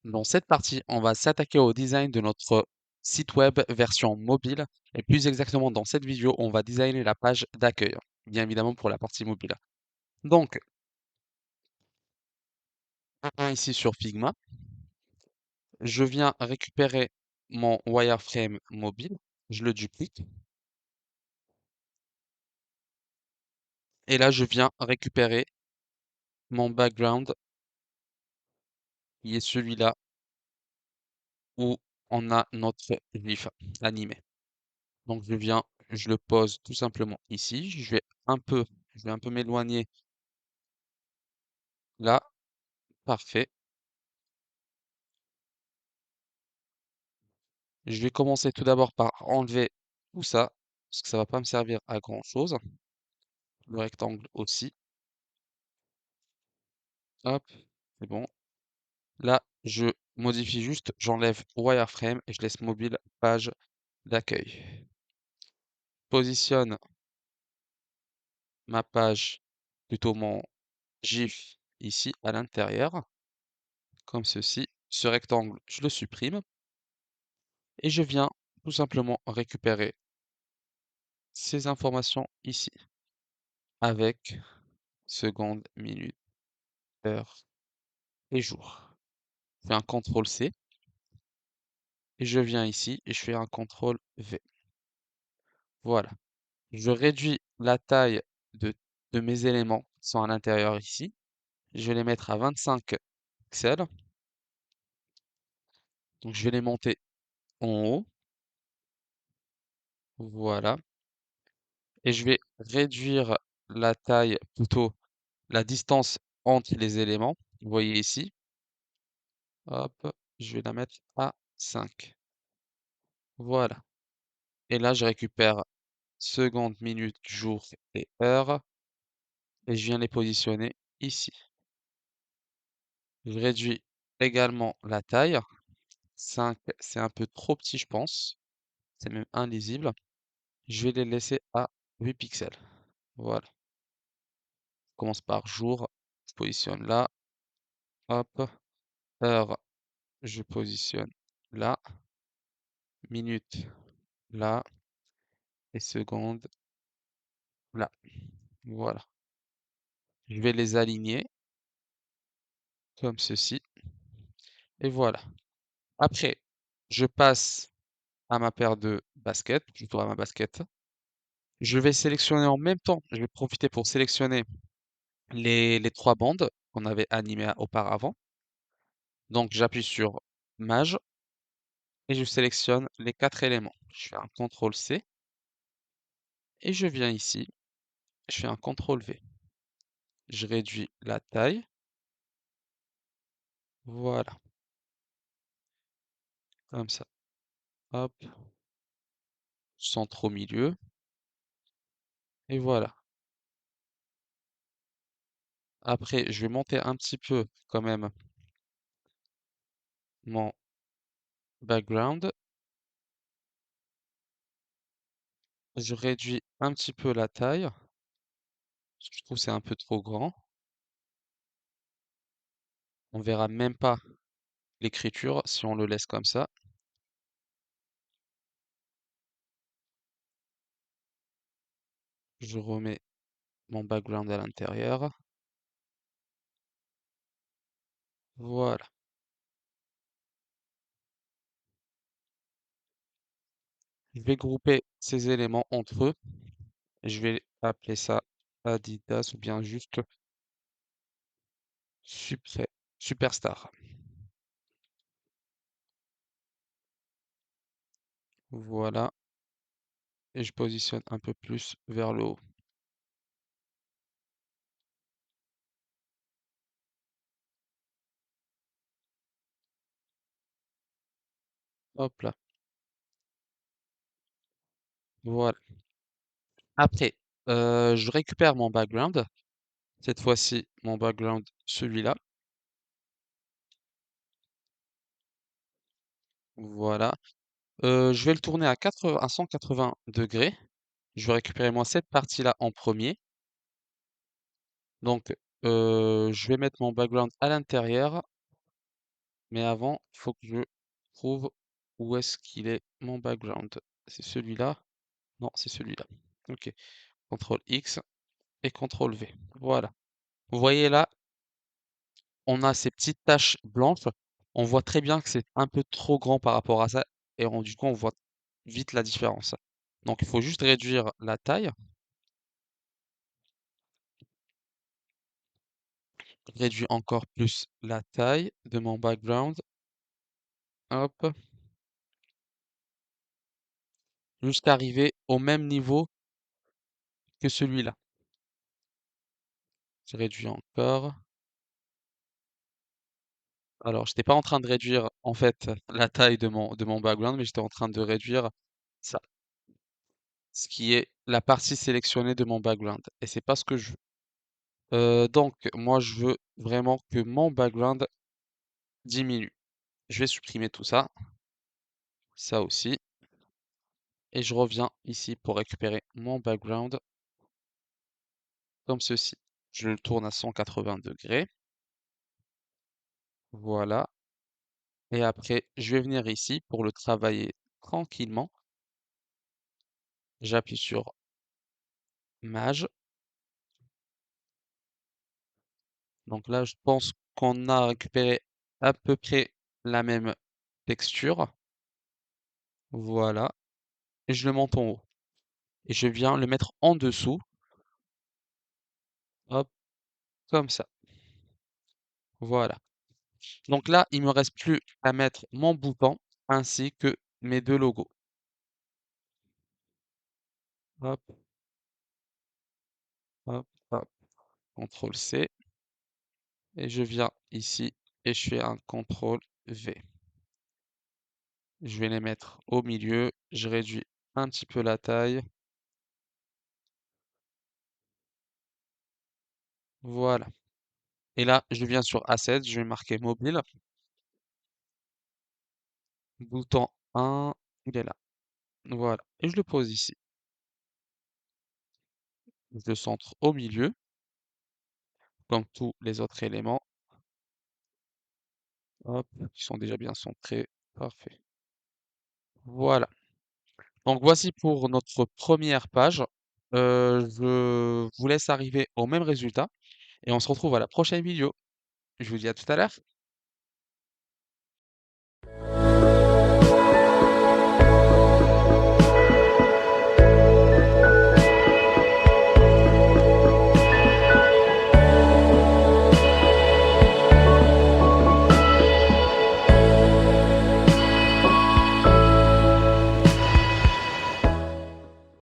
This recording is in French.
Dans cette partie, on va s'attaquer au design de notre site web version mobile. Et plus exactement, dans cette vidéo, on va designer la page d'accueil, bien évidemment pour la partie mobile. Donc, ici sur Figma, je viens récupérer mon wireframe mobile, je le duplique, et là, je viens récupérer mon background, qui est celui-là où on a notre glyphe animé. Donc, je le pose tout simplement ici. Je vais un peu m'éloigner là. Parfait. Je vais commencer tout d'abord par enlever tout ça, parce que ça va pas me servir à grand chose. Le rectangle aussi. Hop, c'est bon. Là, je modifie juste, j'enlève wireframe et je laisse mobile page d'accueil. Positionne ma page, plutôt mon GIF ici à l'intérieur, comme ceci. Ce rectangle, je le supprime et je viens tout simplement récupérer ces informations ici avec seconde, minute, heure et jour. Je fais un CTRL C et je viens ici et je fais un CTRL V. Voilà. Je réduis la taille de, de mes éléments qui sont à l'intérieur ici. Je vais les mettre à 25 pixels. Donc je vais les monter en haut. Voilà. Et je vais réduire la taille, plutôt la distance entre les éléments. Vous voyez ici. Hop, je vais la mettre à 5. Voilà. Et là, je récupère seconde, minute, jour et heure. Et je viens les positionner ici. Je réduis également la taille. 5, c'est un peu trop petit, je pense. C'est même illisible. Je vais les laisser à 8 pixels. Voilà. Je commence par jour. Je positionne là. Hop. Heure, je positionne là. Minute, là. Et seconde, là. Voilà. Je vais les aligner comme ceci. Et voilà. Après, je passe à ma paire de baskets, plutôt à ma basket. Je vais sélectionner en même temps, je vais profiter pour sélectionner les trois bandes qu'on avait animées auparavant. Donc j'appuie sur Maj et je sélectionne les quatre éléments. Je fais un CTRL C et je viens ici, je fais un CTRL V. Je réduis la taille. Voilà, comme ça. Hop, centre au milieu. Et voilà. Après, je vais monter un petit peu quand même mon background. Je réduis un petit peu la taille, parce que je trouve que c'est un peu trop grand. On verra même pas l'écriture si on le laisse comme ça. Je remets mon background à l'intérieur. Voilà. Je vais grouper ces éléments entre eux. Je vais appeler ça Adidas ou bien juste Supre- Superstar. Voilà. Et je positionne un peu plus vers le haut. Hop là. Voilà. Après, je récupère mon background. Cette fois-ci, mon background, celui-là. Voilà. Je vais le tourner à 180 degrés. Je vais récupérer moi cette partie-là en premier. Donc, je vais mettre mon background à l'intérieur, Mais avant, il faut que je trouve où est-ce qu'il est mon background. C'est celui-là? Non, c'est celui-là. Ok. CTRL X et CTRL V. Voilà. Vous voyez là, on a ces petites taches blanches. On voit très bien que c'est un peu trop grand par rapport à ça. Et du coup, on voit vite la différence. Donc, il faut juste réduire la taille. Réduire encore plus la taille de mon background. Hop. Jusqu'à arriver au même niveau que celui-là. Je réduis encore. Alors, j'étais pas en train de réduire en fait la taille de mon background, mais j'étais en train de réduire ça, ce qui est la partie sélectionnée de mon background. Et c'est pas ce que je veux. Donc, moi, je veux vraiment que mon background diminue. Je vais supprimer tout ça, ça aussi, et je reviens ici pour récupérer mon background comme ceci. Je le tourne à 180 degrés. Voilà. Et après, je vais venir ici pour le travailler tranquillement. J'appuie sur Maj. Donc là, je pense qu'on a récupéré à peu près la même texture. Voilà. Et je le monte en haut. Et je viens le mettre en dessous. Hop, comme ça. Voilà. Donc là, il me reste plus à mettre mon bouton ainsi que mes deux logos. Hop, hop, hop. CTRL C. Et je viens ici et je fais un CTRL V. Je vais les mettre au milieu. Je réduis un petit peu la taille. Voilà. Et là, je viens sur Assets, je vais marquer mobile. Bouton 1, il est là. Voilà. Et je le pose ici. Je le centre au milieu, comme tous les autres éléments. Hop, qui sont déjà bien centrés. Parfait. Voilà. Donc voici pour notre première page. Je vous laisse arriver au même résultat et on se retrouve à la prochaine vidéo. Je vous dis à tout à l'heure.